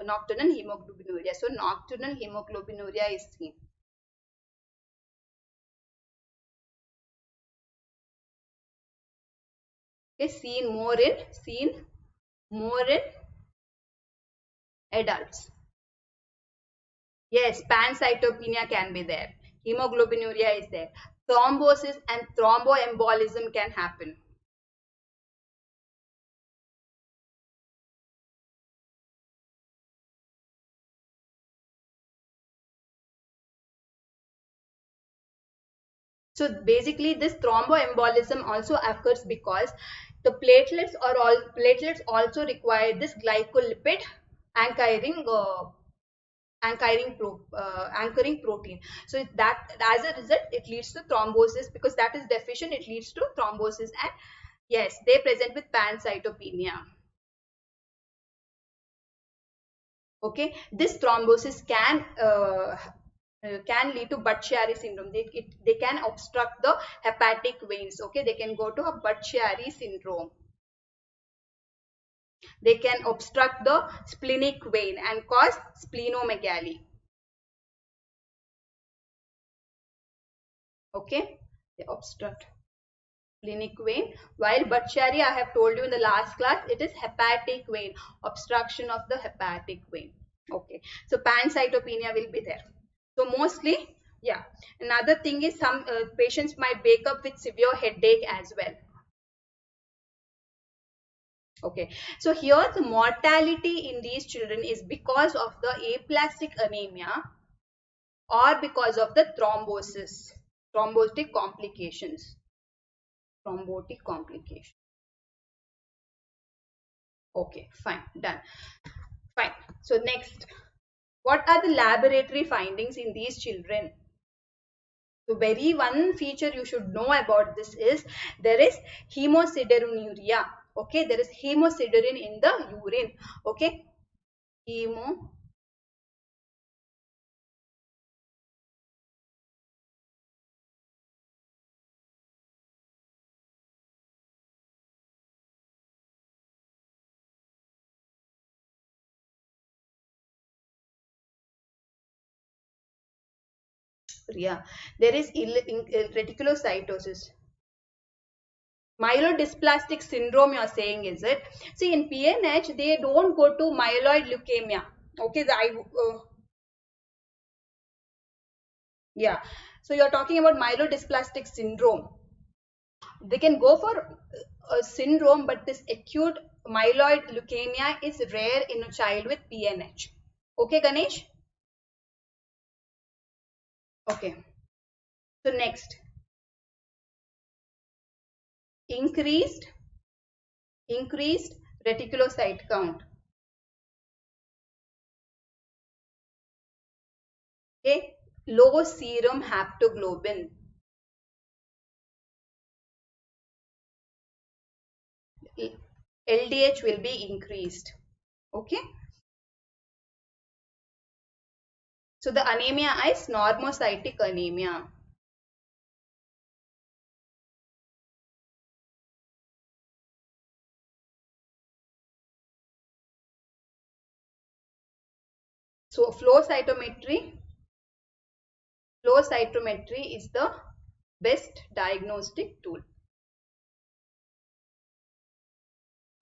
nocturnal hemoglobinuria. So nocturnal hemoglobinuria is seen. Okay, seen more in adults. Yes, pancytopenia can be there. Hemoglobinuria is there. Thrombosis and thromboembolism can happen. So basically this thromboembolism also occurs because the platelets also require this glycolipid anchoring anchoring protein. So that as a result it leads to thrombosis, because that is deficient, it leads to thrombosis, and yes, they present with pancytopenia. Okay, this thrombosis can lead to Budd-Chiari syndrome. They can obstruct the hepatic veins. Okay, they can go to a Budd-Chiari syndrome. They can obstruct the splenic vein and cause splenomegaly. Okay, they obstruct splenic vein, while Budd-Chiari, I have told you in the last class, it is hepatic vein, obstruction of the hepatic vein. Okay, so pancytopenia will be there. So mostly, yeah. Another thing is some patients might wake up with severe headache as well. Okay, so here the mortality in these children is because of the aplastic anemia or because of the thrombotic complications. Thrombotic complication. Okay, fine, done. Fine. So next, what are the laboratory findings in these children? So very one feature you should know about this is there is hemosiderunuria. Okay, there is hemosiderin in the urine. Okay, hemo. Yeah, there is reticulocytosis. Myelodysplastic syndrome you are saying, is it? See, in PNH they don't go to myeloid leukemia. Okay, yeah, So you're talking about myelodysplastic syndrome. They can go for a syndrome, but this acute myeloid leukemia is rare in a child with PNH. Okay, Ganesh? Okay. So next, increased reticulocyte count. Okay, low serum haptoglobin. LDH will be increased. Okay, so the anemia is normocytic anemia. So flow cytometry is the best diagnostic tool.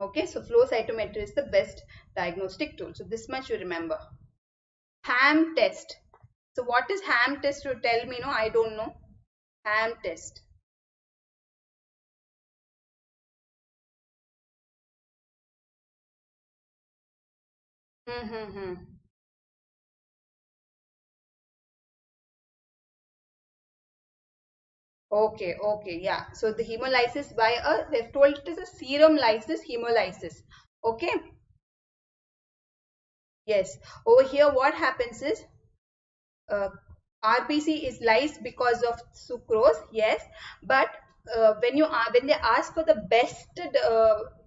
Okay, so flow cytometry is the best diagnostic tool. So this much you remember. Ham test. So what is ham test? You tell me. No, I don't know. Ham test. Hmm. Okay, okay, yeah. So the hemolysis by they've told it is a serum lysis hemolysis. Okay, yes. Over here, what happens is uh, RBC is lysed because of sucrose, yes. But when they ask for the best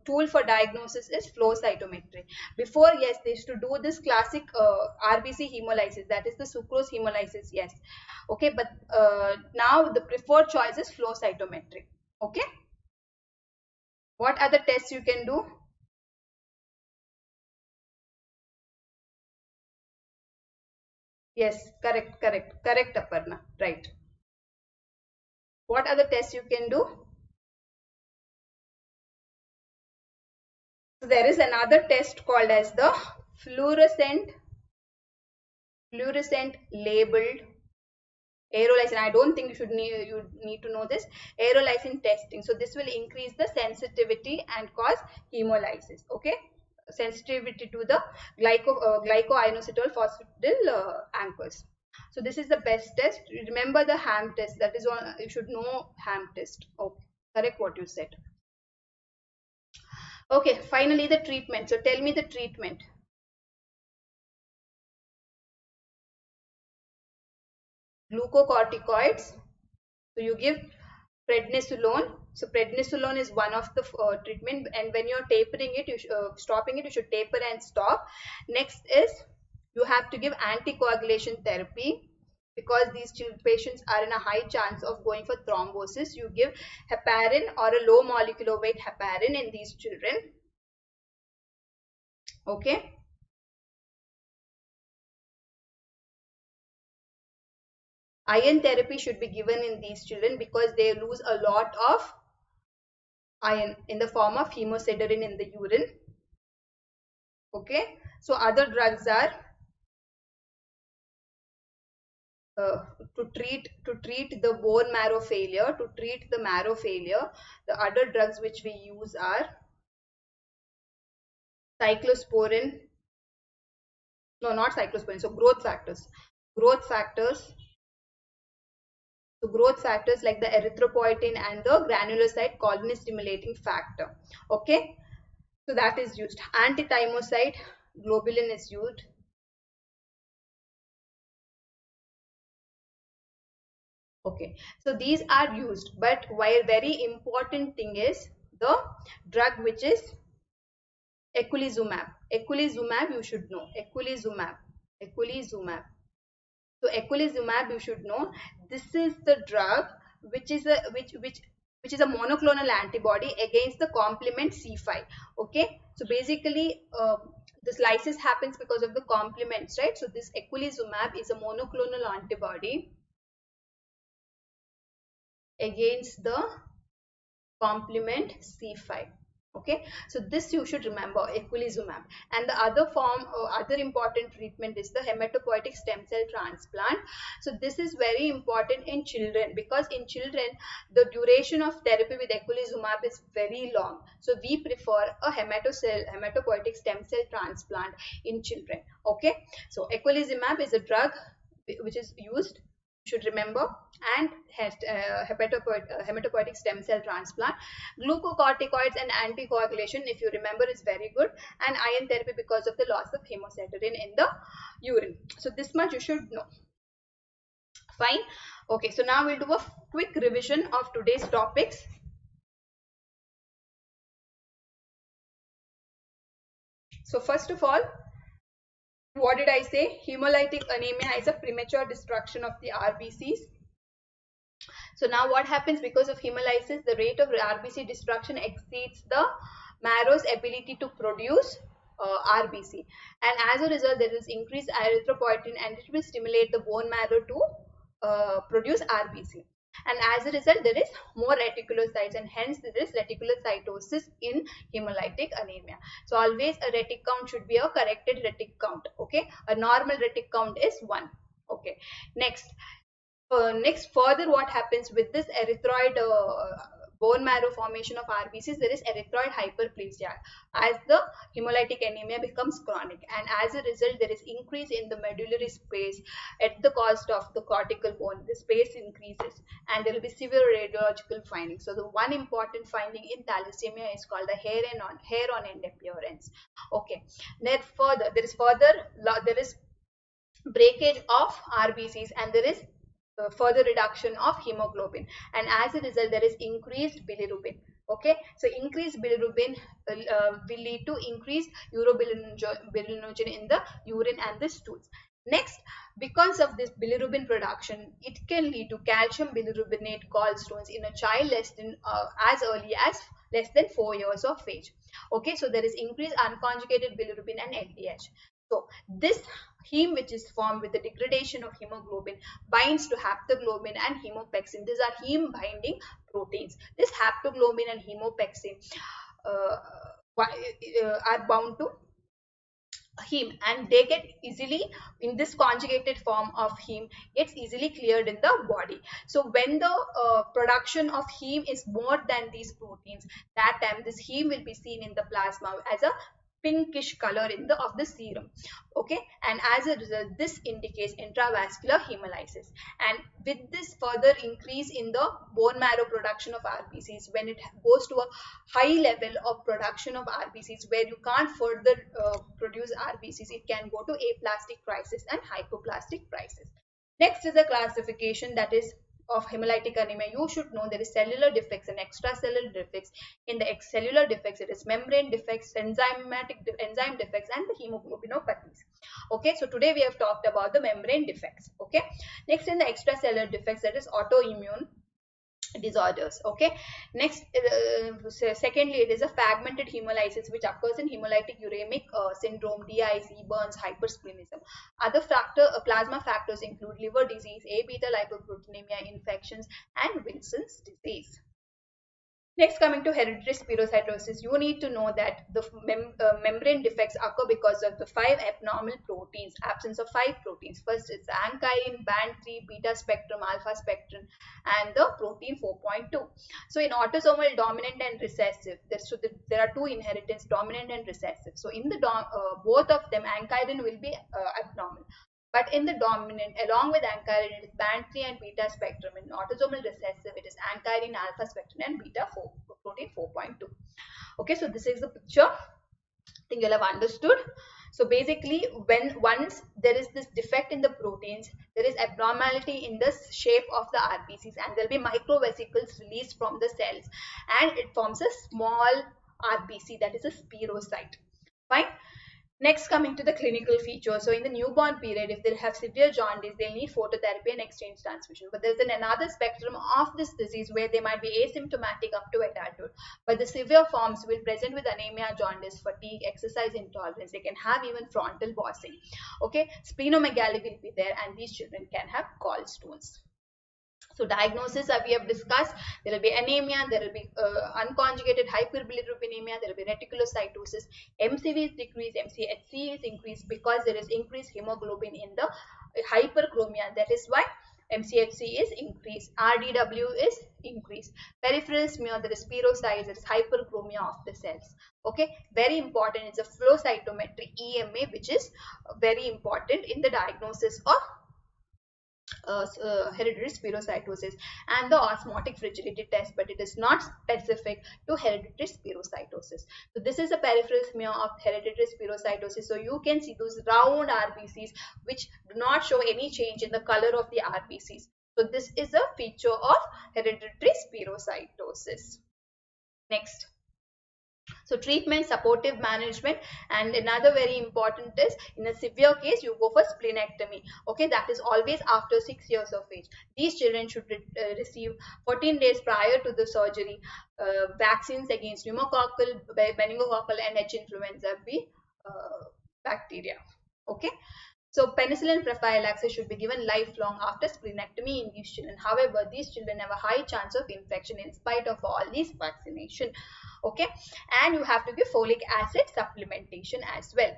tool for diagnosis is flow cytometry. Before, yes, they used to do this classic RBC hemolysis, that is the sucrose hemolysis, yes. Okay, but now the preferred choice is flow cytometry. Okay. What are the tests you can do? Yes, correct, Aparna. Right. What are the tests you can do? So there is another test called as the fluorescent labeled aerolysin. I don't think you need to know this aerolysin testing. So this will increase the sensitivity and cause hemolysis. Okay, sensitivity to the glycoinositol phosphatidylate anchors. So this is the best test. Remember the ham test. That is one you should know. Ham test. Okay, correct what you said. Okay, finally the treatment. So tell me the treatment. Glucocorticoids. So you give prednisolone. So prednisolone is one of the treatment, and when you're tapering it, stopping it, you should taper and stop. Next is you have to give anticoagulation therapy because these patients are in a high chance of going for thrombosis. You give heparin or a low molecular weight heparin in these children. Okay. Iron therapy should be given in these children because they lose a lot of iron in the form of hemosiderin in the urine. Okay, so other drugs are uh, to treat the bone marrow failure, to treat the marrow failure. The other drugs which we use are cyclosporin. No, not cyclosporin. So growth factors. So growth factors like the erythropoietin and the granulocyte colony stimulating factor. Okay, so that is used. Antithymocyte globulin is used. Okay, so these are used, but why very important thing is the drug which is eculizumab. Eculizumab you should know. Eculizumab. So eculizumab you should know. This is the drug which is a which is a monoclonal antibody against the complement C5. Okay, so basically this lysis happens because of the complements, right? So this eculizumab is a monoclonal antibody against the complement C5. Okay, so this you should remember, eculizumab. And the other form, other important treatment is the hematopoietic stem cell transplant. So this is very important in children, because in children the duration of therapy with eculizumab is very long. So we prefer a hematopoietic stem cell transplant in children. Okay, so eculizumab is a drug which is used, should remember, and hematopoietic stem cell transplant. Glucocorticoids and anticoagulation, if you remember, is very good, and iron therapy because of the loss of hemocysteine in the urine. So this much you should know. Fine. Okay, so now we'll do a quick revision of today's topics. So first of all, what did I say? Hemolytic anemia is a premature destruction of the RBCs. So now what happens because of hemolysis? The rate of RBC destruction exceeds the marrow's ability to produce RBC, and as a result there is increased erythropoietin, and it will stimulate the bone marrow to produce RBC, and as a result there is more reticulocytes, and hence there is reticulocytosis in hemolytic anemia. So always a retic count should be a corrected retic count. Okay, a normal retic count is 1. Okay, next further what happens with this erythroid bone marrow formation of RBCs, there is erythroid hyperplasia as the hemolytic anemia becomes chronic, and as a result there is increase in the medullary space at the cost of the cortical bone. The space increases and there will be severe radiological findings. So the one important finding in thalassemia is called the hair on end appearance. Okay, then further there is breakage of RBCs, and there is further reduction of hemoglobin, and as a result there is increased bilirubin. Okay, so increased bilirubin will lead to increased urobilinogen in the urine and the stools. Next, because of this bilirubin production, it can lead to calcium bilirubinate gallstones in a child as early as less than 4 years of age. Okay, so there is increased unconjugated bilirubin and LDH. So this heme, which is formed with the degradation of hemoglobin, binds to haptoglobin and hemopexin. These are heme binding proteins. This haptoglobin and hemopexin are bound to heme, and they get easily, in this conjugated form of heme, it's easily cleared in the body. So when the production of heme is more than these proteins, that time this heme will be seen in the plasma as a pinkish color in the of the serum. Okay, and as a result this indicates intravascular hemolysis, and with this further increase in the bone marrow production of RBCs, when it goes to a high level of production of RBCs where you can't further produce RBCs, it can go to aplastic crisis and hypoplastic crisis. Next is a classification that is of hemolytic anemia. You should know there is cellular defects and extracellular defects. In the cellular defects, it is membrane defects, enzyme defects, and the hemoglobinopathies. Okay, so today we have talked about the membrane defects. Okay, next in the extracellular defects, that is autoimmune disorders. Okay, next secondly, it is a fragmented hemolysis which occurs in hemolytic uremic syndrome, DIC, burns, hypersplenism. Other plasma factors include liver disease, A beta lipoproteinemia, infections, and Wilson's disease. Next, coming to hereditary spirocytosis, you need to know that the membrane defects occur because of the 5 abnormal proteins, absence of 5 proteins. First, it's ankyrin, band 3, beta spectrum, alpha spectrum, and the protein 4.2. So, in autosomal dominant and recessive, there are 2 inheritance, dominant and recessive. So, in the both of them, ankyrin will be abnormal. But in the dominant, along with ankyrin, it is band 3 and beta spectrum. In autosomal recessive, it is ankyrin, alpha spectrum, and beta protein 4.2. Okay, so this is the picture. I think you'll have understood. So basically, once there is this defect in the proteins, there is abnormality in the shape of the RBCs, and there will be microvesicles released from the cells, and it forms a small RBC, that is a spirocyte. Fine. Next, coming to the clinical features. So in the newborn period, if they have severe jaundice, they'll need phototherapy and exchange transfusion. But there's another spectrum of this disease where they might be asymptomatic up to adulthood. But the severe forms will present with anemia, jaundice, fatigue, exercise intolerance. They can have even frontal bossing. Okay, splenomegaly will be there, and these children can have gallstones. So diagnosis we have discussed. There will be anemia, there will be unconjugated hyperbilirubinemia, there will be reticulocytosis. MCV is decreased, MCHC is increased because there is increased hemoglobin in the hyperchromia. That is why MCHC is increased. RDW is increased. Peripheral smear, there is spirocytes, there is hyperchromia of the cells. Okay, very important. It's a flow cytometry EMA, which is very important in the diagnosis of hereditary spherocytosis, and the osmotic fragility test, but it is not specific to hereditary spherocytosis. So this is a peripheral smear of hereditary spherocytosis. So you can see those round RBCs which do not show any change in the color of the RBCs. So this is a feature of hereditary spherocytosis. Next. So treatment, supportive management, and another very important is in a severe case you go for splenectomy. Okay, that is always after 6 years of age. These children should receive 14 days prior to the surgery vaccines against pneumococcal, meningococcal, and H influenza B bacteria. Okay. So penicillin prophylaxis should be given lifelong after splenectomy in these children. However, these children have a high chance of infection in spite of all these vaccination. Okay, and you have to give folic acid supplementation as well.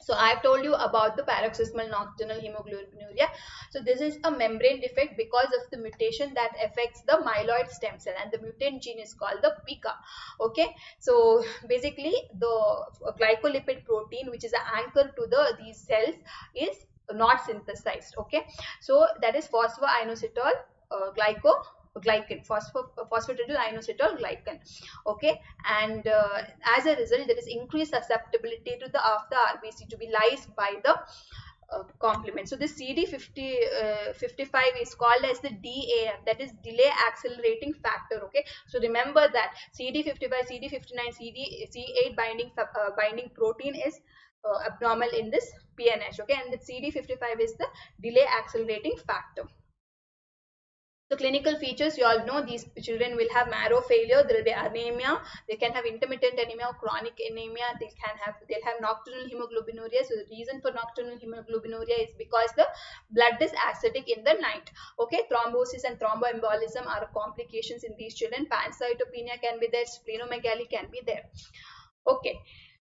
So I have told you about the paroxysmal nocturnal hemoglobinuria. So this is a membrane defect because of the mutation that affects the myeloid stem cell, and the mutant gene is called the PICA. Okay, so basically the glycolipid protein, which is an anchor to these cells, is not synthesized. Okay, so that is phosphoinositol glycan, phosphatidylinositol glycan. Okay, and as a result there is increased susceptibility to the RBC to be lysed by the complement. So this CD55 is called as the DAF, that is delay accelerating factor. Okay, so remember that CD55, CD59, C8 binding protein is abnormal in this PNH. Okay, and the CD55 is the delay accelerating factor. The clinical features, you all know these children will have marrow failure, there will be anemia, they can have intermittent anemia or chronic anemia, they'll have nocturnal hemoglobinuria. So the reason for nocturnal hemoglobinuria is because the blood is acidic in the night. Okay, thrombosis and thromboembolism are complications in these children. Pancytopenia can be there, splenomegaly can be there. Okay.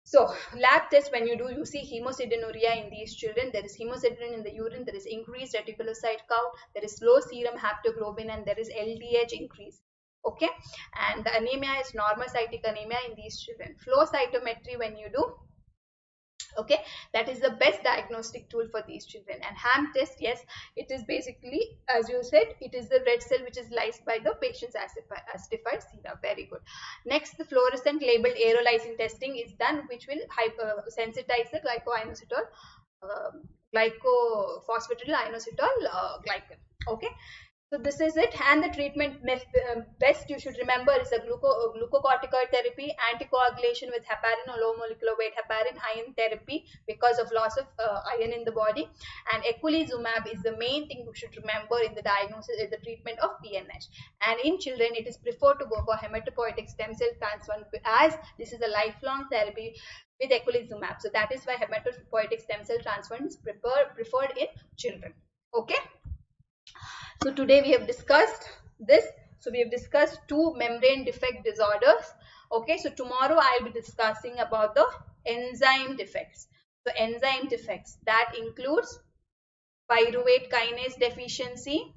So lab test, when you do, you see hemosidenuria in these children. There is hemosiderin in the urine, there is increased reticulocyte count, there is low serum haptoglobin, and there is LDH increase. Okay, and the anemia is normocytic anemia in these children. Flow cytometry, when you do, okay, that is the best diagnostic tool for these children. And ham test, yes, it is basically, as you said, it is the red cell which is lysed by the patient's acidified serum. Very good. Next, the fluorescent labeled aerolysing testing is done, which will sensitize the glycoinositol glycophosphatidylinosytol glycan. Okay, so this is it. And the treatment best you should remember is a glucocorticoid therapy, anticoagulation with heparin or low molecular weight heparin, iron therapy because of loss of iron in the body, and eculizumab is the main thing you should remember in the diagnosis, in the treatment of PNH. And in children, it is preferred to go for hematopoietic stem cell transplant, as this is a lifelong therapy with eculizumab. So that is why hematopoietic stem cell transplant is preferred in children. Okay. So today we have discussed this. So we have discussed two membrane defect disorders. Okay, so tomorrow I will be discussing about the enzyme defects. So enzyme defects, that includes pyruvate kinase deficiency,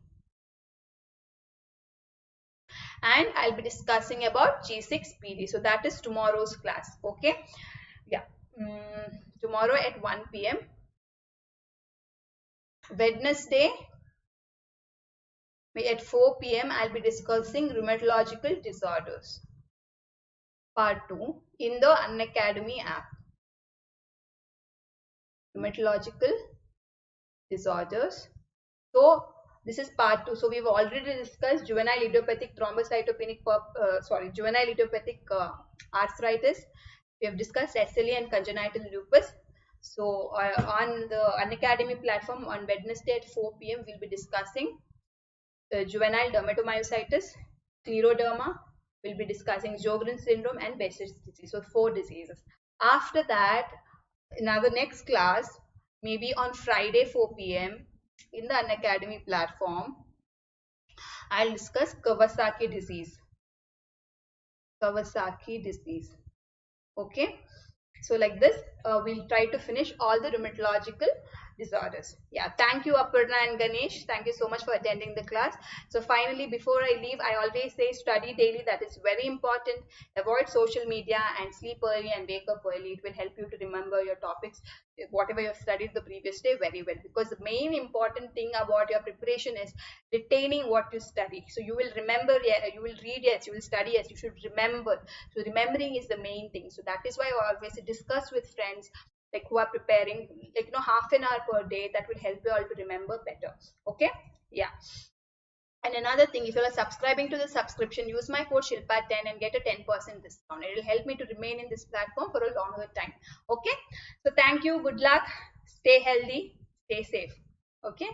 and I'll be discussing about G6PD. So that is tomorrow's class. Okay, yeah, tomorrow at 1 p.m. Wednesday at 4 p.m. I'll be discussing rheumatological disorders part 2 in the Unacademy app. Rheumatological disorders. So this is part 2. So we've already discussed juvenile idiopathic thrombocytopenic juvenile idiopathic arthritis. We have discussed SLE and congenital lupus. So on the Unacademy platform on Wednesday at 4 p.m. we'll be discussing juvenile dermatomyositis, scleroderma, we'll be discussing Sjogren's syndrome and Behçet's disease. So 4 diseases. After that, in our next class, maybe on Friday 4 p.m. in the Unacademy platform, I'll discuss Kawasaki disease. Kawasaki disease. Okay. So like this, we'll try to finish all the rheumatological disorders. Yeah, thank you Aparna and Ganesh. Thank you so much for attending the class. So finally, before I leave, I always say study daily. That is very important. Avoid social media and sleep early and wake up early. It will help you to remember your topics, whatever you have studied the previous day very well. Because the main important thing about your preparation is retaining what you study. So you will remember, yeah, you will read, yes, you will study, yes, you should remember. So remembering is the main thing. So that is why I always discuss with friends like who are preparing, like half an hour per day. That will help you all to remember better. Okay, yeah. And another thing, if you are subscribing to the subscription, use my code Shilpa10 and get a 10% discount. It will help me to remain in this platform for a longer time. Okay, so thank you, good luck, stay healthy, stay safe. Okay.